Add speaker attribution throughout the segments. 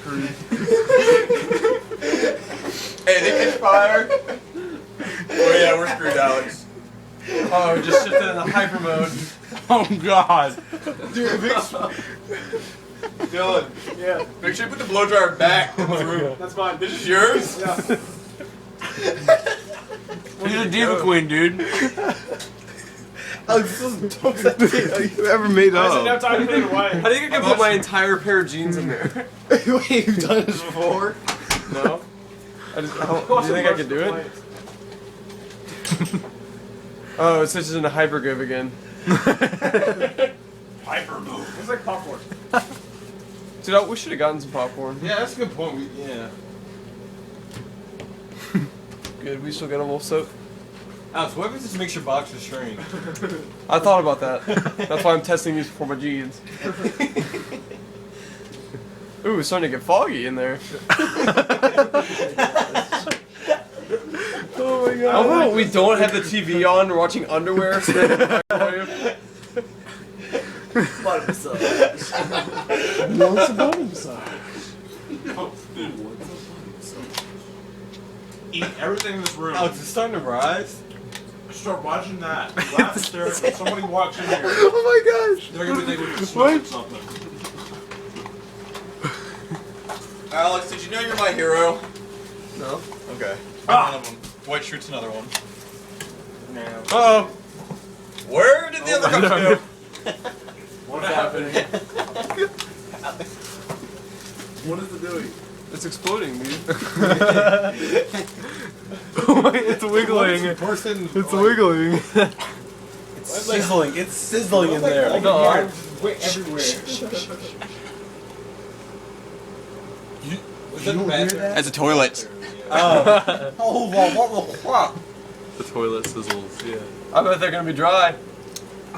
Speaker 1: screwed.
Speaker 2: Hey, they catch fire. Oh yeah, we're screwed, Alex.
Speaker 3: Oh, we just shifted into hyper mode.
Speaker 1: Oh God.
Speaker 2: Dude, Dylan,
Speaker 3: Yeah,
Speaker 2: make sure you put the blow dryer back in the room.
Speaker 3: that's fine.
Speaker 2: This is yours?
Speaker 3: Yeah.
Speaker 1: He's a diva queen, dude.
Speaker 4: Alex, this is the dumbest thing you ever made
Speaker 3: I didn't have
Speaker 4: up.
Speaker 3: time to put it away. I think I can put my entire pair of jeans in there.
Speaker 4: Wait, you've done this before?
Speaker 3: No. Do you think I can do it? Oh, it switches into hypergove again.
Speaker 2: Hyper move.
Speaker 3: It's like popcorn. Dude, we should have gotten some popcorn.
Speaker 4: Yeah, that's a good point. Yeah.
Speaker 3: Good, we still got a little soap.
Speaker 4: Alex, what if this makes your boxers shrink?
Speaker 3: I thought about that. That's why I'm testing these for my jeans. Ooh, it's starting to get foggy in there.
Speaker 4: Oh my god.
Speaker 3: Although we don't have the TV on, we're watching underwear. So
Speaker 4: Bottom massage.
Speaker 3: what's a bottom massage?
Speaker 1: Eat everything in this room.
Speaker 4: Alex, it's starting to rise.
Speaker 1: Start watching that. Laugh there. Somebody walks in here.
Speaker 4: Oh my gosh.
Speaker 1: They're gonna be thinking we're smoking something.
Speaker 2: Alex, did you know you're my hero?
Speaker 3: No.
Speaker 2: Okay.
Speaker 1: Ah!
Speaker 2: One of them. White shirt's another one.
Speaker 3: Uh-oh.
Speaker 2: Where did the other cups go?
Speaker 1: What's happening?
Speaker 4: What is it doing?
Speaker 3: It's exploding, dude.
Speaker 1: It's wiggling.
Speaker 4: It's wiggling. It's sizzling. It's sizzling in there.
Speaker 3: Hold on.
Speaker 4: Everywhere.
Speaker 2: Was that the bathroom? That's a toilet.
Speaker 4: Oh, what the fuck?
Speaker 1: The toilet sizzles, yeah.
Speaker 3: I bet they're gonna be dry.
Speaker 2: I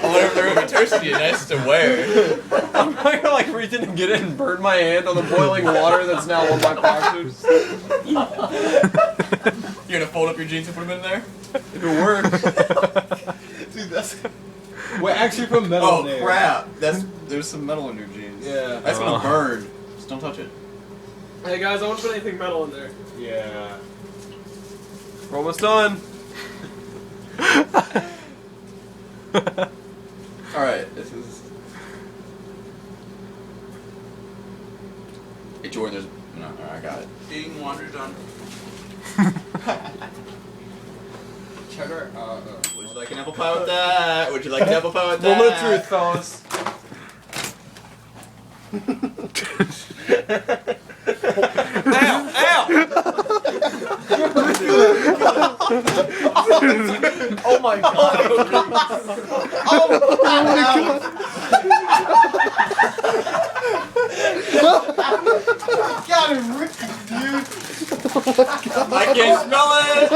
Speaker 2: wonder if they're gonna be toasty and nice to wear.
Speaker 3: I'm gonna like reach in and get it and burn my hand on the boiling water that's now on my boxers.
Speaker 2: You're gonna fold up your jeans and put them in there?
Speaker 3: If it works.
Speaker 4: Dude, that's. Wait, actually put metal
Speaker 2: Oh
Speaker 4: in there.
Speaker 2: crap! There's some metal in your jeans.
Speaker 4: Yeah.
Speaker 2: That's gonna burn. Just don't touch it.
Speaker 3: Hey guys, I won't put anything metal in there.
Speaker 4: Yeah.
Speaker 3: We're almost done.
Speaker 2: Alright, this is. Hey Jordan, there's. No, alright, I got it. Eating water's done.
Speaker 4: Cheddar.
Speaker 2: Would you like an apple pie with that? Would you like an apple pie with that?
Speaker 3: Moment of truth, fellas.
Speaker 2: Ow!
Speaker 4: Oh my god. Got him, Ricky, dude.
Speaker 2: I can smell it!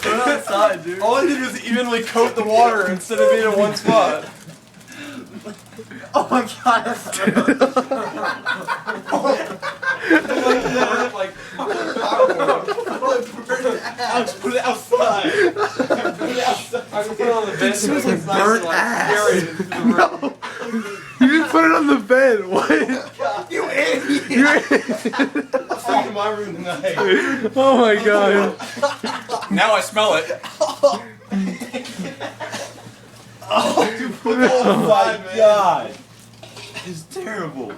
Speaker 3: Put it outside, dude. All I did was evenly coat the water instead of being in one spot.
Speaker 4: Oh my god.
Speaker 3: Like,
Speaker 4: Alex, put it outside. Put it outside.
Speaker 3: I can put it on the bed.
Speaker 4: smells like
Speaker 3: nice
Speaker 4: burnt
Speaker 3: and,
Speaker 4: ass.
Speaker 3: aerated into the room.
Speaker 1: You didn't put it on the bed. What?
Speaker 4: You idiot.
Speaker 1: You're
Speaker 4: I'll sleep in my room tonight.
Speaker 1: Oh my god.
Speaker 2: Now I smell it.
Speaker 4: Oh my god. It's terrible.